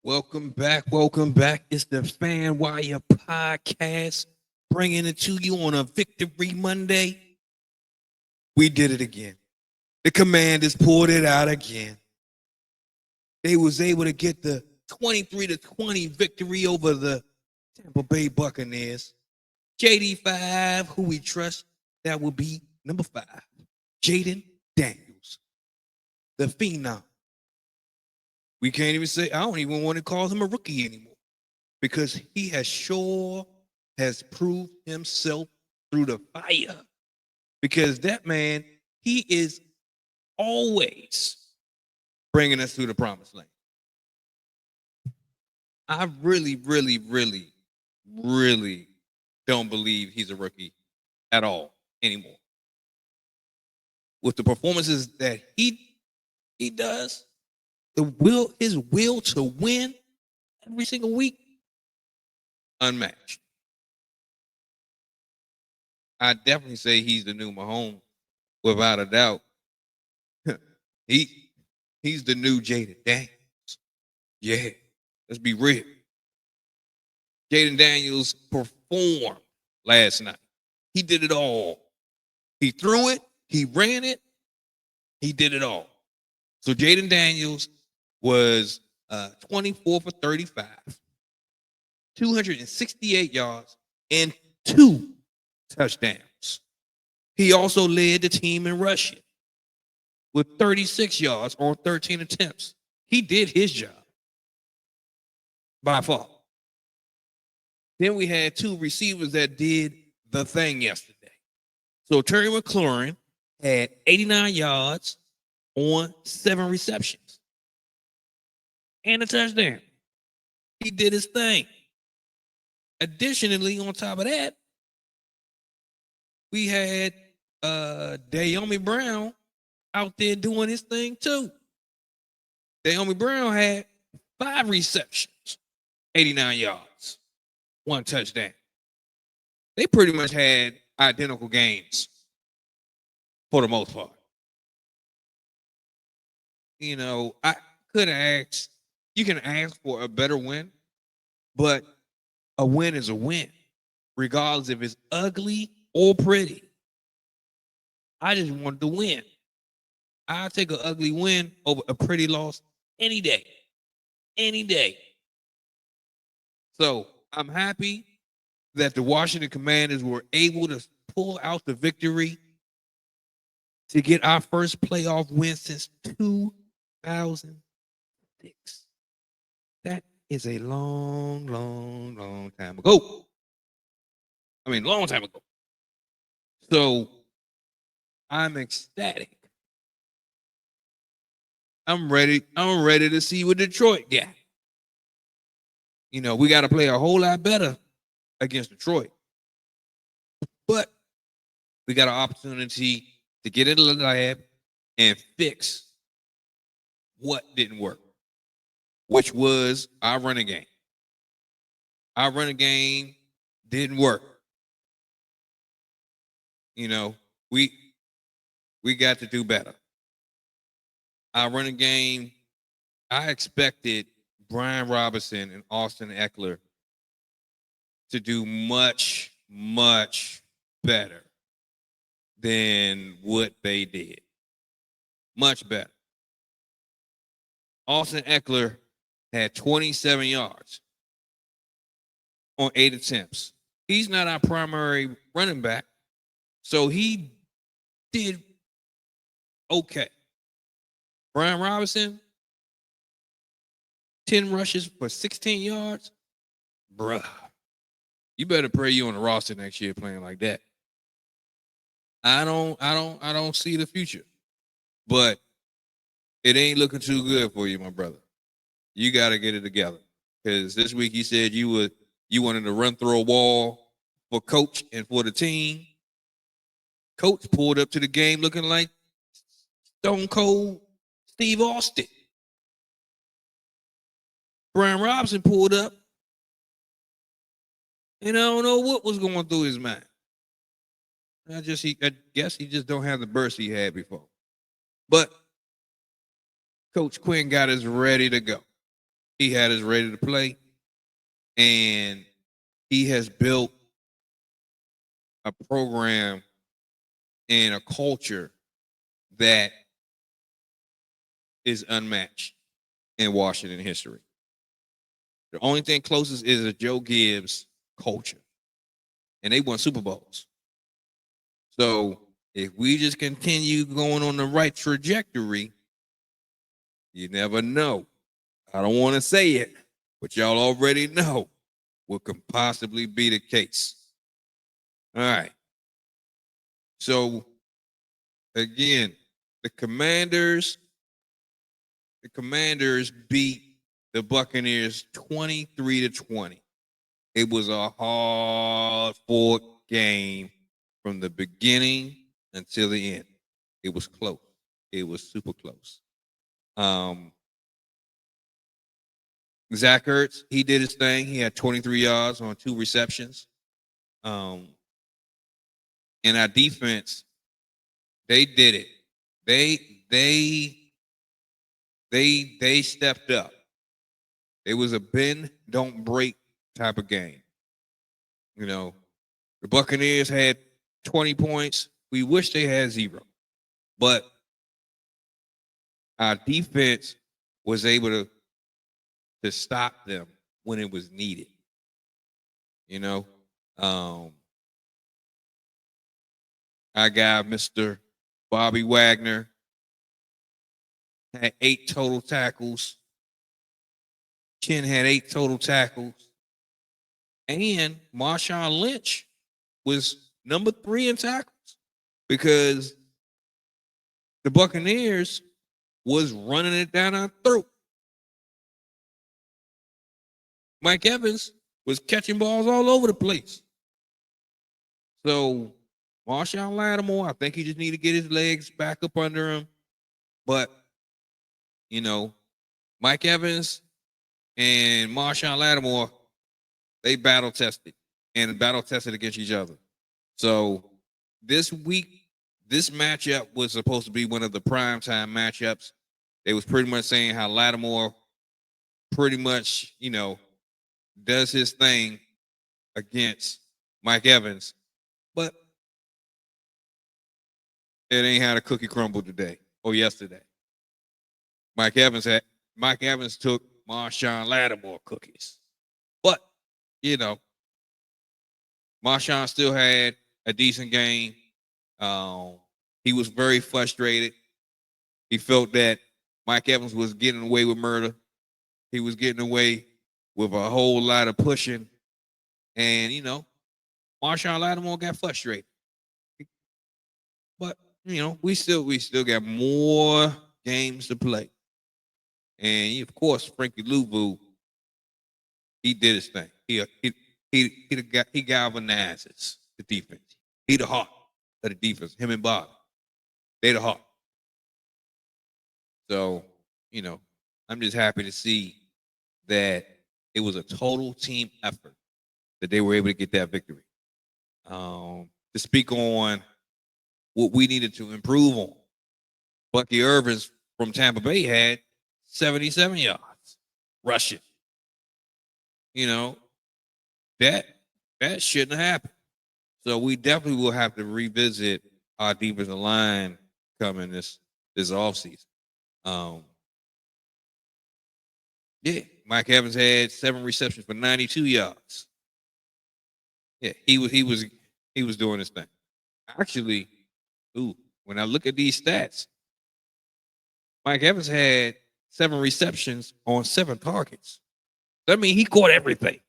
Welcome back. Welcome back. It's the Fan Wire Podcast, bringing it to you on a Victory Monday. We did it again. The Commanders pulled it out again. They was able to get the 23-20 victory over the Tampa Bay Buccaneers. JD5, who we trust, that will be number 5. Jayden Daniels, the phenom. We can't even say, I don't even want to call him a rookie anymore because he has proved himself through the fire. Because that man, he is always bringing us through the promised land. I really don't believe he's a rookie at all anymore. With the performances that he does, his will to win every single week, unmatched. I definitely say he's the new Mahomes, without a doubt. He's the new Jayden Daniels. Yeah, let's be real. Jayden Daniels performed last night. He did it all. He threw it, he ran it, he did it all. So Jayden Daniels was 24 for 35, 268 yards, and 2 touchdowns. He also led the team in rushing with 36 yards on 13 attempts. He did his job by far. Then we had 2 receivers that did the thing yesterday. So Terry McLaurin had 89 yards on 7 receptions and a touchdown. He did his thing. Additionally, on top of that, we had Dayomi Brown out there doing his thing too. Dayomi Brown had 5 receptions, 89 yards, 1 touchdown. They pretty much had identical games for the most part. You know, I could ask, you can ask for a better win, but a win is a win, regardless if it's ugly or pretty. I just wanted to win. I'll take an ugly win over a pretty loss any day. Any day. So I'm happy that the Washington Commanders were able to pull out the victory to get our first playoff win since 2006. That is a long time ago. Long time ago. So I'm ecstatic. I'm ready to see what Detroit got. You know, we got to play a whole lot better against Detroit. But we got an opportunity to get into the lab and fix what didn't work, which was our running game. Our running game didn't work. You know, we got to do better. Our running game, I expected Brian Robinson and Austin Eckler to do much better than what they did. Much better. Austin Eckler had 27 yards on 8 attempts. He's not our primary running back, so he did okay. Brian Robinson, 10 rushes for 16 yards. Bruh, you better pray you on the roster next year playing like that. I don't see the future. But it ain't looking too good for you, my brother. You got to get it together. Because this week you said you wanted to run through a wall for coach and for the team. Coach pulled up to the game looking like Stone Cold Steve Austin. Brian Robinson pulled up, and I don't know what was going through his mind. I guess he just don't have the burst he had before. But Coach Quinn got us ready to go. he had us ready to play, and he has built a program and a culture that is unmatched in Washington history. The only thing closest is a Joe Gibbs culture, and they won Super Bowls. So if we just continue going on the right trajectory, you never know. I don't want to say it, but y'all already know what could possibly be the case. All right. So again, the Commanders beat the Buccaneers 23-20. It was a hard-fought game from the beginning until the end. It was close. It was super close. Zach Ertz, he did his thing. He had 23 yards on 2 receptions. And our defense, they did it. They stepped up. It was a bend, don't break type of game. You know, the Buccaneers had 20 points. We wish they had 0. But our defense was able to stop them when it was needed. You know, our guy, Mr. Bobby Wagner, had 8 total tackles. Ken had 8 total tackles. And Marshawn Lynch was number 3 in tackles because the Buccaneers was running it down our throat. Mike Evans was catching balls all over the place. So Marshawn Lattimore, I think he just need to get his legs back up under him. But, you know, Mike Evans and Marshawn Lattimore, they battle tested against each other. So this week, this matchup was supposed to be one of the primetime matchups. They was pretty much saying how Lattimore pretty much, you know, does his thing against Mike Evans. But it ain't how the cookie crumbled today or yesterday. Mike Evans took Marshawn Lattimore cookies. But, you know, Marshawn still had a decent game. He was very frustrated. He felt that Mike Evans was getting away with murder. He was getting away with a whole lot of pushing. And, you know, Marshawn Lattimore got frustrated. But, you know, we still got more games to play. And, of course, Frankie Louvu, he did his thing. He galvanizes the defense. He the heart of the defense. Him and Bob, they the heart. So, you know, I'm just happy to see that it was a total team effort that they were able to get that victory. To speak on what we needed to improve on, Bucky Irvins from Tampa Bay had 77 yards rushing. You know, that shouldn't have happened. So we definitely will have to revisit our defensive line coming this offseason. Yeah, Mike Evans had 7 receptions for 92 yards. Yeah, he was doing his thing. Actually, when I look at these stats, Mike Evans had 7 receptions on 7 targets. That means he caught everything.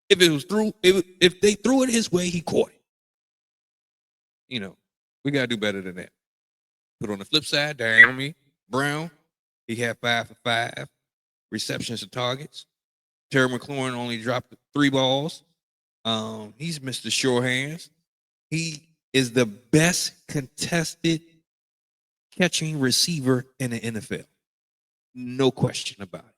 If it was through, if they threw it his way, he caught it. You know, we gotta do better than that. But on the flip side, Jeremy Brown, he had 5 for 5 receptions to targets. Terry McLaurin only dropped 3 balls. He's Mr. Sure Hands. He is the best contested catching receiver in the NFL. No question about it.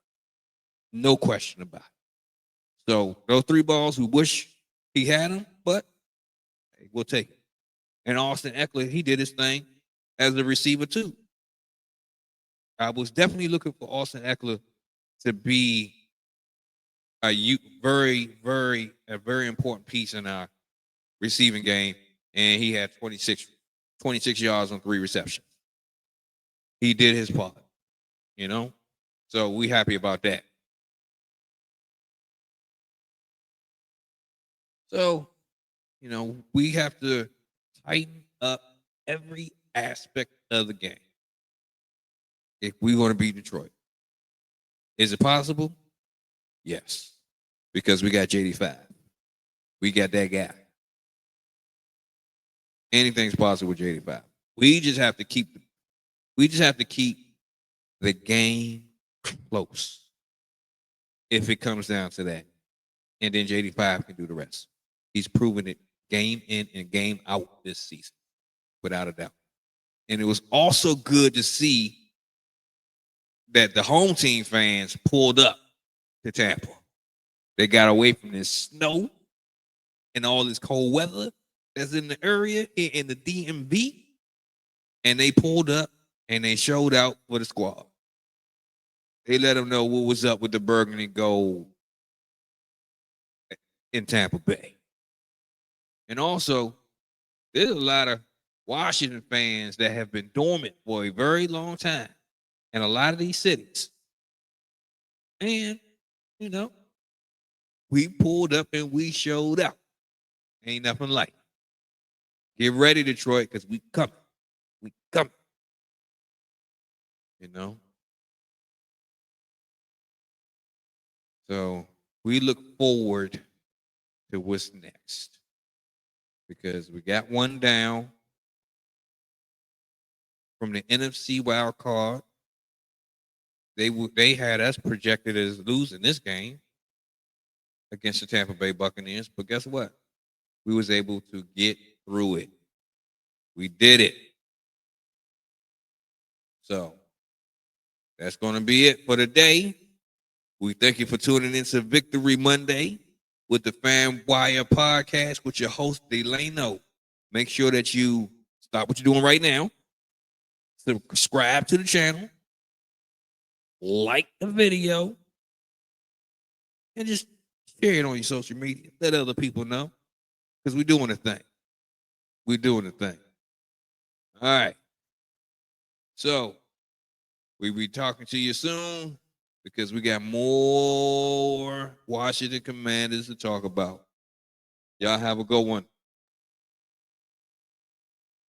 No question about it. So those 3 balls, we wish he had them, but hey, we'll take it. And Austin Eckler, he did his thing as a receiver too. I was definitely looking for Austin Eckler to be a very important piece in our receiving game, and he had 26 yards on 3 receptions. He did his part, you know? So we happy about that. So, you know, we have to tighten up every aspect of the game if we want to beat Detroit. Is it possible? Yes. Because we got JD5. We got that guy. Anything's possible with JD5. We just have to keep the game close if it comes down to that. And then JD5 can do the rest. He's proven it game in and game out this season, without a doubt. And it was also good to see that the home team fans pulled up to Tampa. They got away from this snow and all this cold weather that's in the area in the DMV. And they pulled up and they showed out for the squad. They let them know what was up with the burgundy gold in Tampa Bay. And also, there's a lot of Washington fans that have been dormant for a very long time in a lot of these cities. And, you know, we pulled up and we showed out. Ain't nothing like it. Get ready, Detroit, because we coming. We coming. You know? So we look forward to what's next. Because we got one down from the NFC Wild Card. They had us projected as losing this game against the Tampa Bay Buccaneers, but guess what? We was able to get through it. We did it. So that's going to be it for today. We thank you for tuning into Victory Monday with the Fan Wire podcast with your host, Delano. Make sure that you stop what you're doing right now. Subscribe to the channel. Like the video. And just share it on your social media. Let other people know. Because we're doing a thing. We're doing a thing. All right. So, we'll be talking to you soon because we got more Washington Commanders to talk about. Y'all have a good one.